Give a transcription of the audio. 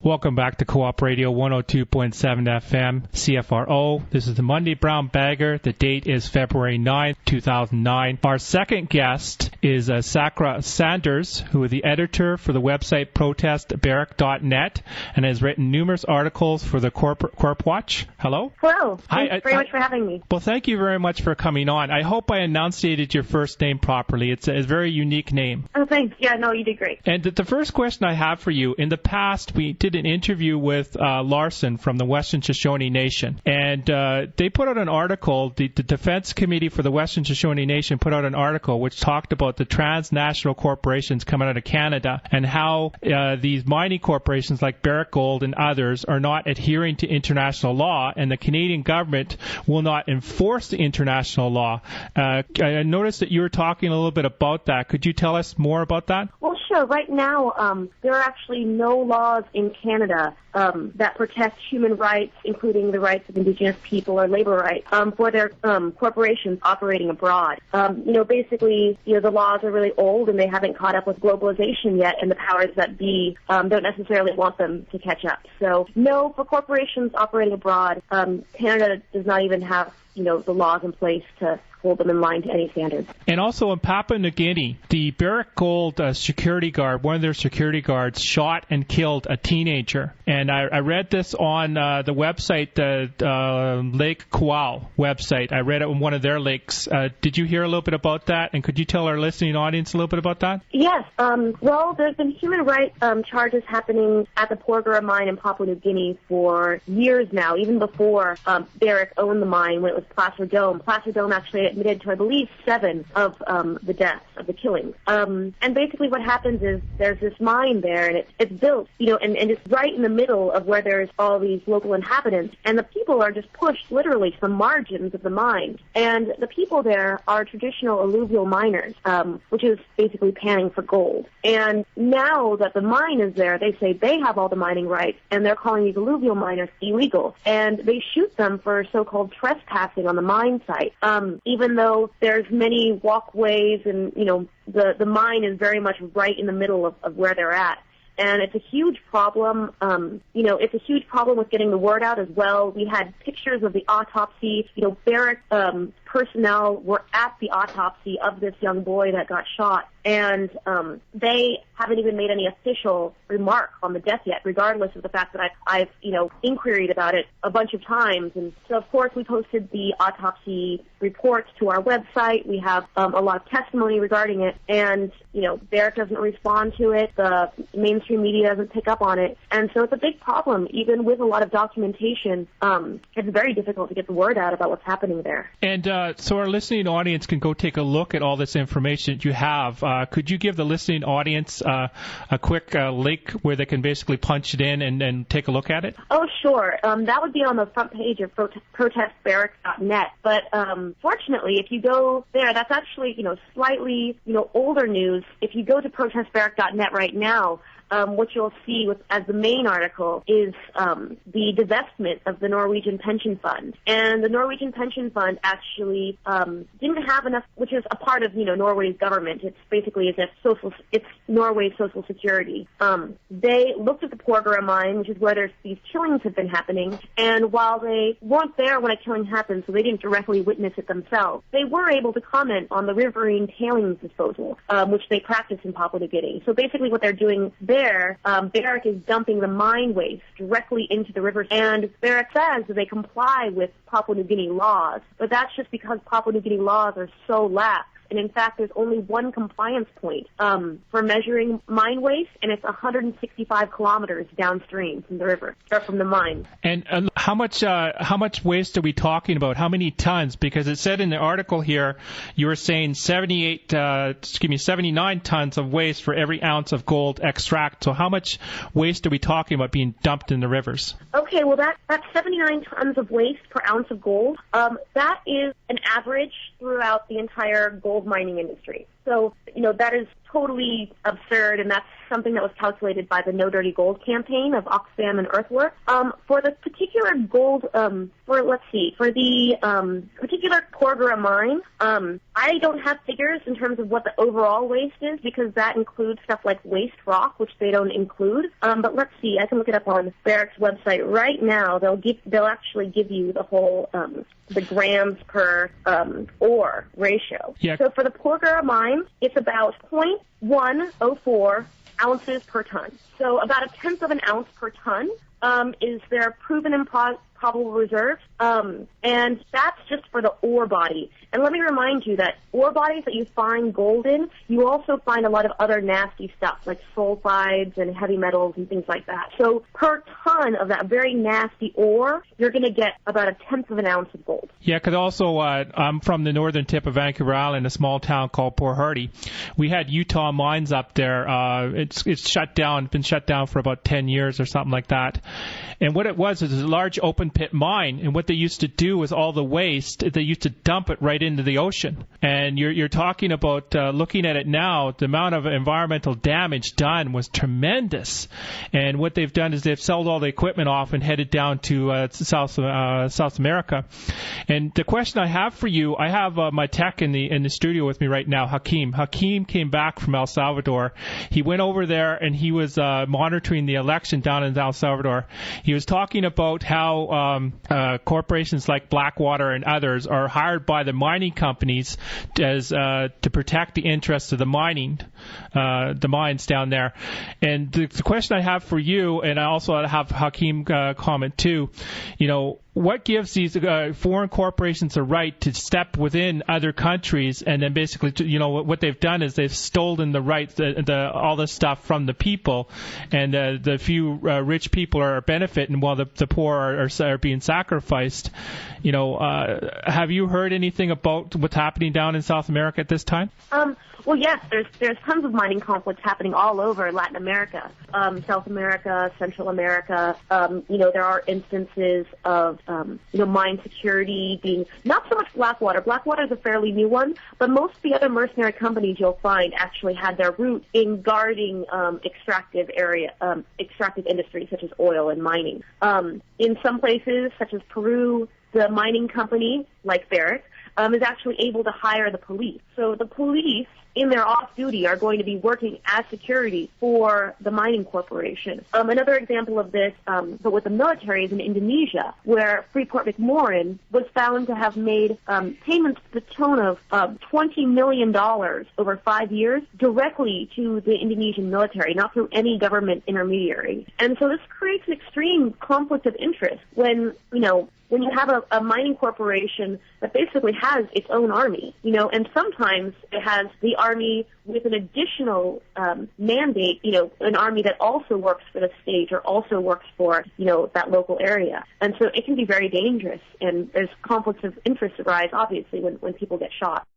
Welcome back to Co-op Radio 102.7 FM, CFRO. This is the Monday Brown Bagger. The date is February 9th, 2009. Our second guest is Sakura Saunders, who is the editor for the website protestbarrick.net and has written numerous articles for the Corp Watch. Hello? Hello. Thanks very much for having me. Well, thank you very much for coming on. I hope I enunciated your first name properly. It's a very unique name. Oh, thanks. Yeah, no, you did great. And the first question I have for you, in the past we did an interview with Larson from the Western Shoshone Nation, and they put out an article, the Defense Committee for the Western Shoshone Nation put out an article which talked about the transnational corporations coming out of Canada and how these mining corporations like Barrick Gold and others are not adhering to international law, and the Canadian government will not enforce the international law. I noticed that you were talking a little bit about that. Could you tell us more about that? Well, sure. Right now, there are actually no laws in Canada that protect human rights, including the rights of indigenous people or labor rights, for their corporations operating abroad. Basically, the laws are really old and they haven't caught up with globalization yet, and the powers that be don't necessarily want them to catch up. So, no, for corporations operating abroad, Canada does not even have, the laws in place to hold them in line to any standards. And also in Papua New Guinea, the Barrick Gold security guard, one of their security guards, shot and killed a teenager. And I read this on the website, the Lake Kowal website. I read it on one of their lakes. Did you hear a little bit about that? And could you tell our listening audience a little bit about that? Yes. Well, there's been human rights charges happening at the Porgera mine in Papua New Guinea for years now, even before Barrick owned the mine when it was Placer Dome. Placer Dome actually admitted to, I believe, 7 of the deaths, of the killings. And basically what happens is there's this mine there, and it's built, and it's right in the middle of where there's all these local inhabitants, and the people are just pushed literally to the margins of the mine. And the people there are traditional alluvial miners, which is basically panning for gold. And now that the mine is there, they say they have all the mining rights, and they're calling these alluvial miners illegal. And they shoot them for so-called trespassing on the mine site, even though there's many walkways and, the mine is very much right in the middle of where they're at. And it's a huge problem. It's a huge problem with getting the word out as well. We had pictures of the autopsy. Barrick personnel were at the autopsy of this young boy that got shot, and they haven't even made any official remark on the death yet, regardless of the fact that I've inquired about it a bunch of times. And so, of course, we posted the autopsy reports to our website. We have a lot of testimony regarding it, and, Barrick doesn't respond to it. The mainstream media doesn't pick up on it. And so it's a big problem. Even with a lot of documentation, it's very difficult to get the word out about what's happening there. And so our listening audience can go take a look at all this information that you have. Could you give the listening audience a quick link where they can basically punch it in and take a look at it? Oh, sure. That would be on the front page of protestbarrick.net. But fortunately, if you go there, that's actually, slightly, older news. If you go to protestbarrick.net right now, what you'll see as the main article is the divestment of the Norwegian pension fund. And the Norwegian pension fund actually didn't have enough, which is a part of, Norway's government. It's basically it's Norway's social security. They looked at the Porgera mine, which is where these killings have been happening, and while they weren't there when a killing happened, so they didn't directly witness it themselves, they were able to comment on the riverine tailings disposal, which they practice in Papua New Guinea. So basically what they're doing there, Barrick is dumping the mine waste directly into the rivers, and Barrick says that they comply with Papua New Guinea laws, but that's just because Papua New Guinea laws are so lax. And in fact, there's only one compliance point for measuring mine waste, and it's 165 kilometers downstream from the river, or from the mine. And how much waste are we talking about? How many tons? Because it said in the article here, you were saying 79 tons of waste for every ounce of gold extract. So how much waste are we talking about being dumped in the rivers? Okay, well that's 79 tons of waste per ounce of gold. That is an average throughout the entire gold mining industry. So, that is totally absurd, and that's something that was calculated by the No Dirty Gold campaign of Oxfam and Earthworks. For the particular gold, for the particular Porgera mine, I don't have figures in terms of what the overall waste is, because that includes stuff like waste rock, which they don't include. But let's see, I can look it up on Barrick's website right now. They'll actually give you the whole the grams per ore ratio. Yeah. So for the Porgera mine, it's about 0.104 ounces per ton. So about a tenth of an ounce per ton is their proven and probable reserve, and that's just for the ore body. And let me remind you that ore bodies that you find gold in, you also find a lot of other nasty stuff like sulfides and heavy metals and things like that. So per ton of that very nasty ore, you're going to get about a tenth of an ounce of gold. Yeah, because also I'm from the northern tip of Vancouver Island, a small town called Port Hardy. We had Utah Mines up there. It's shut down, been shut down for about 10 years or something like that. And what it was is a large open pit mine, and what they used to do was all the waste, they used to dump it right into the ocean. And you're talking about, looking at it now, the amount of environmental damage done was tremendous. And what they've done is they've sold all the equipment off and headed down to South America. And the question I have for you, I have my tech in the studio with me right now, Hakeem. Hakeem came back from El Salvador. He went over there and he was monitoring the election down in El Salvador. He was talking about how corporations like Blackwater and others are hired by the mining companies to protect the interests of the mines down there. And the question I have for you, and I also have Hakeem comment too, what gives these foreign corporations a right to step within other countries and then basically, what they've done is they've stolen the rights, all this stuff from the people, and the few rich people are benefiting while the poor are being sacrificed. Have you heard anything about what's happening down in South America at this time? Well, yes, there's tons of mining conflicts happening all over Latin America, South America, Central America. There are instances of mine security being not so much Blackwater. Blackwater is a fairly new one, but most of the other mercenary companies you'll find actually had their roots in guarding extractive industries such as oil and mining. In some places, such as Peru, the mining company, like Barrick, is actually able to hire the police. So the police, in their off-duty, are going to be working as security for the mining corporation. Another example of this, but with the military, is in Indonesia, where Freeport-McMoRan was found to have made payments to the tune of $20 million over 5 years directly to the Indonesian military, not through any government intermediary. And so this creates an extreme conflict of interest when you have a mining corporation that basically has its own army, and sometimes it has the army with an additional mandate, an army that also works for the state or also works for, that local area. And so it can be very dangerous, and there's conflicts of interest arise, obviously, when people get shot.